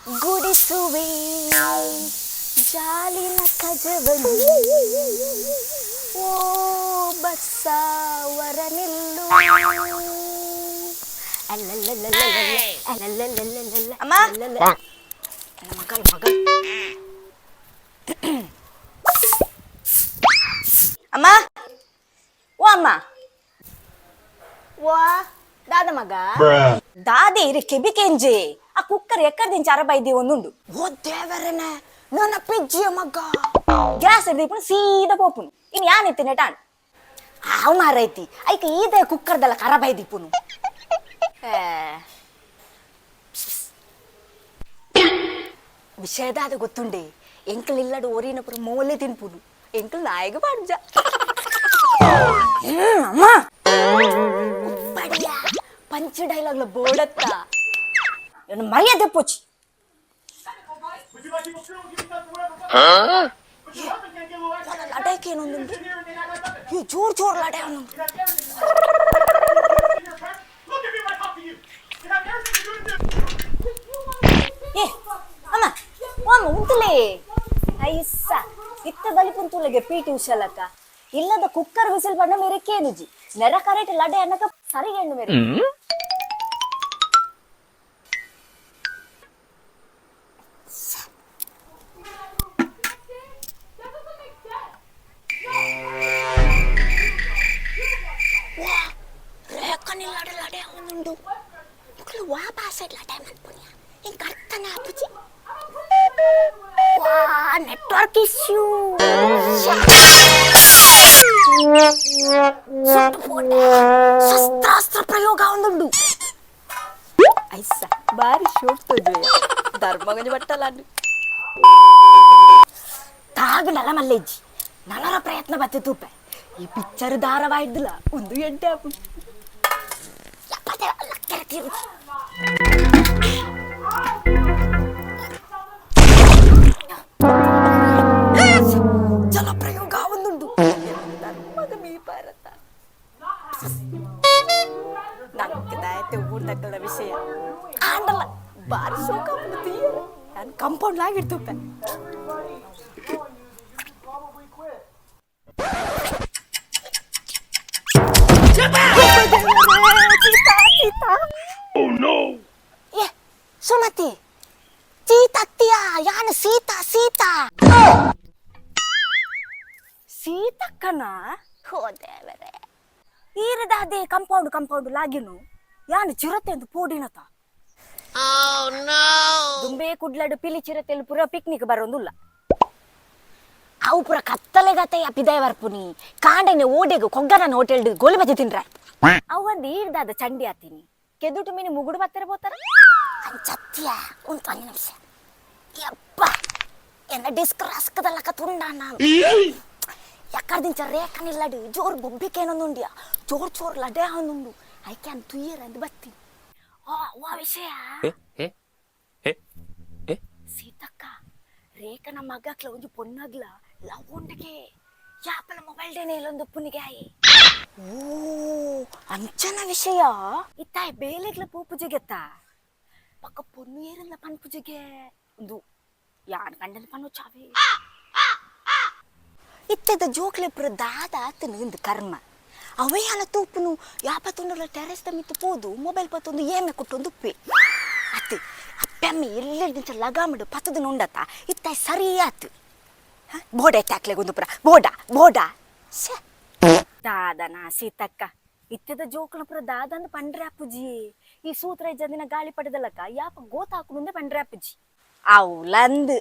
ಗುಡಿಸುವೆ ಜಾಲಿನ ಕಜವನು ಓ ಬಸ್ಸಾವರ ನಿಲ್ಲು ಅಮ್ಮ ಮಗಳು ಮಗಳು ಅಮ್ಮ ಓ ಅಮ್ಮ ಓ ದಾದ ಮಗ ದಾದೆ ಇರಿ ಕೆಬಿಕೆಂಜೆ ಆ ಕುಕ್ಕರ್ ಎಕ್ಕರ್ದಿನ ಚಾರ ಬೈದಿ ಒಂದುಂಡು ಓ ದೇವರನೆ ನನ್ನ ಪಿಜ್ಜಿಯ ಮಗ ಗ್ಯಾಸ್ ಹಿಡ್ದಿಪ್ಪು ಸೀದಾ ಪೋಪುನು ಇನ್ ಯಾನೆತ್ತಿನ ಟಾನ್ ಅವ್ ಮಾರೈತಿ ಐಕ ಈದ ಕುಕ್ಕರ್ದಲ್ಲ ಖರಾಬ್ ಐದಿಪ್ಪುನು ವಿಷಯದ ಅದು ಗೊತ್ತುಂಡೆ ಎಂಕಲ್ ಇಲ್ಲಡು ಓರಿನಪುರ ಮೋಲೆ ತಿನ್ಪುನು ಎಂಕಲ್ ನಾಯಿಗೆ ಪಾಡ್ಜ ಅಮ್ಮ ಬಡಿಯಾ ಪಂಚ ಡೈಲಾಗ್ಲ ಬೋಡತ್ತ ಏನು ಮರ್ಯಾದೆ ಪೋಚಿ ಲಡಾಯ್ಕೆ ಏನೊಂದುಂಟು ಈ ಜೋರ್ ಜೋರ್ ಲಡಾಯ್ ಒಂದುಂಟು ಏ ಅಮ್ಮ ಅಮ್ಮ ಉಂಟುಲೇ ಐಸ ಇತ್ತ ಬಲಿಪುಂತುಲಗೆ ಪೀಟಿ ಉಷಲಕ್ಕ ಇಲ್ಲದ ಕುಕ್ಕರ್ ವಿಸಿಲ್ ಬಣ್ಣ ಮೇರೆ ಕೇನುಜಿ ನೆರಕರೆಟ್ ಲಡೆ ಅನ್ನಕ ಸರಿ ಹೆಣ್ಣು ಮೇರೆ ರೇಖನಿ ಲಡೆ ಲಡೆ ಅವನುಂಡು ಮಕ್ಕಳು ವಾ ಪಾಸೆಟ್ ಲಡೆ ಮಾಡ್ಪುಣ್ಯ ಹಿಂಗೆ ಅರ್ಥನೇ ಆಪುಜಿ ವಾ ನೆಟ್ವರ್ಕ್ ಇಶ್ಯೂ ಶಸ್ತ್ರಾಸ್ತ್ರ ಪ್ರಯೋಗ ಒಂದುಂಡು ಐಸ ಬಾರಿ ಶೋಕ್ತ ಜೋಯ ಧರ್ಮಗಂಜ ಬಟ್ಟಲಾಡು ತಾಗಲಲ್ಲ ಮಲ್ಲೆಜ್ಜಿ ನನರ ಪ್ರಯತ್ನ ಬತ್ತೆ ತೂಪೆ ಈ ಪಿಕ್ಚರ್ ಧಾರಾವಾಹಿದ್ದಿಲ್ಲ ಒಂದು ಗಂಟೆ ಆಪು ಜಲಪ್ರಯೋಗ ಒಂದುಂಡು ಧರ್ಮಗ ಮೀ ಭಾರತ ನಂಗೆ ಊಟಗಳ ವಿಷಯ ಆಂಡಲ್ಲ ಬಾರಿ ಶೋಕ ನಾನು ಕಂಪೌಂಡ್ ಆಗಿಡ್ತುಪ್ಪೆ ಏ ಸುಮತಿ ಸೀತತ್ತಿಯ ಯಾನ ಸೀತಾ ಸೀತಾ ಸೀತಕ್ಕನ ಹೋದೇವರೇ ಈರದಾದೆ ಕಂಪೌಂಡ್ ಲಾಗಿನು ಯಾನು ಚಿರತೆ ಅಂತ ಪೋಡಿನತ ದುಂಬೆ ಕುಡ್ಲಾಡು ಪಿಲಿ ಚಿರತೆಯಲ್ಲಿ ಪುರ ಪಿಕ್ನಿಕ್ ಬರೋದಿಲ್ಲ ಅವು ಪುರ ಕತ್ತಲೆಗತೆ ಅಪಿದಾಯ ಬರ್ಪುನಿ ಕಾಂಡನೆ ಓಡೆಗು ಕೊಗ್ಗರನ ಹೋಟೆಲ್ ಗೋಲಿ ಬಜ್ಜಿ ತಿನ್ರ ಅವು ಒಂದು ಈರ್ದಾದ ಚಂಡಿ ಆತೀನಿ ಕೆದುಟು ಮೀನಿ ಮುಗುಡು ಬತ್ತರ ಬೋತಾರ ಅಂಚತ್ಯ ಉಂಟು 1 ನಿಮಿಷ ಯಪ್ಪ ಎನ್ನ ಡಿಸ್ಕ್ ರಾಸ್ಕದಲ್ಲಕ ತುಂಡ ನಾನು ಎಕ್ಕರ್ದಿಂಚ ರೇಖನಿಲ್ಲಡು ಜೋರ್ ಬೊಬ್ಬಿಕೇನೊಂದುಂಡಿಯ ಜೋರ್ ಲಡೆ ಅವನುಂಡು ಐ ಕ್ಯಾನ್ ತುಯ್ಯರ್ ಅಂದ್ ಬತ್ತೀನಿ ಓ ವಿಷಯ ಸೀತಕ್ಕ ರೇಖನ ಮಗಕ್ಲ ಒಂಜಿ ಪೊನ್ನಗ್ಲ ಲವ್ ಉಂಡಗೆ ಯಾಪಲ ಮೊಬೈಲ್ ಡೇನೆ ಇಲ್ಲೊಂದು ಪುನಿಗೆ ಆಯಿ ಓ ಅಂಚನ ವಿಷಯ ಇತ್ತಾಯ್ ಬೇಲೆಗ್ಲ ಪೂಪುಜೆಗೆತ್ತ ಪಕ್ಕ ಪೊನ್ನು ಏರಲ್ಲ ಪನ್ಪುಜೆಗೆ ಒಂದು ಯಾನ್ ಗಂಡನ ಪನ್ನು ಚಾವೆ ಇತ್ತದ ಜೋಕ್ಲೆ ಪುರ ದಾದ ಆತನು ಇಂದು ಕರ್ಮ ಅವೇ ಅಲ್ಲ ತೂಪುನು ಯಾಪತ್ತೊಂದು ಟೆರೆಸ್ ಮಿತ್ತು ಪೋದು ಮೊಬೈಲ್ ಪತ್ತೊಂದು ಏಮೆ ಕೊಟ್ಟೊಂದು ಉಪ್ಪೆ ಅತ್ತೆ ಅಪ್ಪಮ್ಮಿ ಎಲ್ಲೆಡ್ದಿಂಚ ಲಗಾಮಡು ಪತ್ತದ ಉಂಡತ್ತ ಇತ್ತಾಯ್ ಸರಿ ಆತು ಬೋಡ ಎತ್ತಾಕ್ಲೆ ಒಂದು ಪುರ ಬೋಡ ದಾದನ ಸೀತಕ್ಕ ಇತ್ತದ ಜೋಕ್ಲ ಪುರ ದಾದಂದು ಪಂಡ್ರೆ ಅಪ್ಪುಜಿ ಈ ಸೂತ್ರ ಇಜ್ಜದಿನ ಗಾಳಿ ಪಡೆದಲ್ಲಕ್ಕ ಯಾಪ ಗೋತಾಕು ಮುಂದೆ ಪಂಡ್ರೆ ಅಪ್ಪುಜಿ ಅವು ಲಂದ್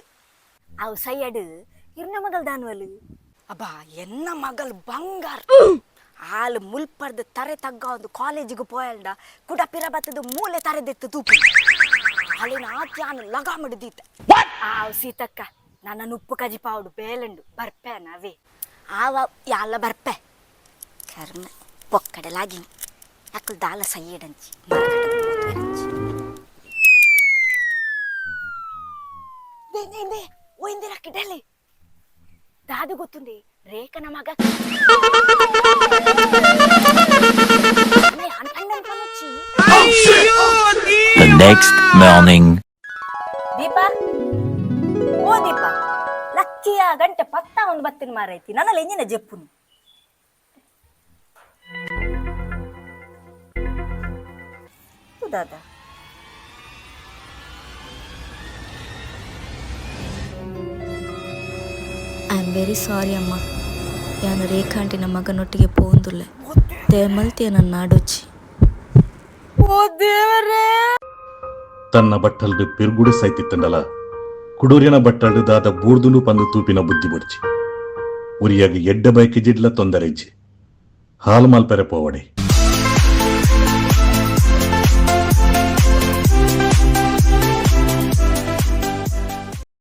ಅವು ಸೈಯಡ್ ಇರ್ನ ಮಗಲ್ ದಾನುವಲು ಅಬ್ಬಾ ಎನ್ನ ಮಗಲ್ ಬಂಗಾರ ಹಾಲು ಮುಲ್ಪರ್ದ ತರೆ ತಗ್ಗ ಒಂದು ಕಾಲೇಜಿಗೆ ಪೋಯಲ್ಡ ಕುಡ ಪಿರ ಬತ್ತದ ಮೂಲೆ ತರೆದಿತ್ತು ತೂಪು ಅಲ್ಲಿನ ಆತ್ಯಾನು ಲಗಾಮಡಿದೀತ ಆವ್ ಸೀತಕ್ಕ ನನ್ನ ಉಪ್ಪು ಕಜಿ ಪಾವುಡು ಬೇಲೆಂಡು ಬರ್ಪೆ ನಾವೇ ಆವ ಯಾಲ ಬರ್ಪೆ ಕರ್ಮ ಪೊಕ್ಕಡಲಾಗಿ ಯಾಕಲ್ ದಾಲ ಸೈಯಡಂಚಿ ಓಯಿಂದಿರಕ್ಕೆ ಡೆಲ್ಲಿ ದಾದು ಗೊತ್ತುಂಡೆ ರೇಖನ ಮಗ The next morning. ದೀಪ ಓದಿಪ್ಪ ಲಕ್ಕಿಯ ಗಂಟೆ ಪತ್ತ ಒಂದು ಬತ್ತಿನ ಮಾರೈತಿ ನನ್ನಲ್ಲಿ ಎಂಜಿನ ಜಪ್ಪುನು ದಾದಾ ಐ ಆಮ್ ವೆರಿ ಸಾರಿ ಅಮ್ಮ. ಯಾನು ರೇಖಾಂಟಿನ ಮಗನೊಟ್ಟಿಗೆ ಪೋಂದುಲ್ಲೆ ದೇಮಲ್ತಿಯ ನನ್ನ ನಾಡೊಚ್ಚಿ. ಓ ದೇವರೇ. ತನ್ನ ಬಟ್ಟಲ್ಡು ಪಿರ್ಗುಡು ಸೈತಿತ್ತಂಡಲ ಕುಡೂರಿನ ಬಟ್ಟಲ್ಡು ದಾದ ಬೂರ್ದುನು ಪಂದು ತೂಪಿನ ಬುದ್ಧಿ ಬುಡ್ಚಿ ಉರಿಯಾಗಿ ಎಡ್ಡ ಬೈಕ್ ಜಿಡ್ಲ ತೊಂದರೆ ಇಜ್ಜಿ ಹಾಲು ಮಾಲ್ಪೆರೆ ಪೋವಡೆ.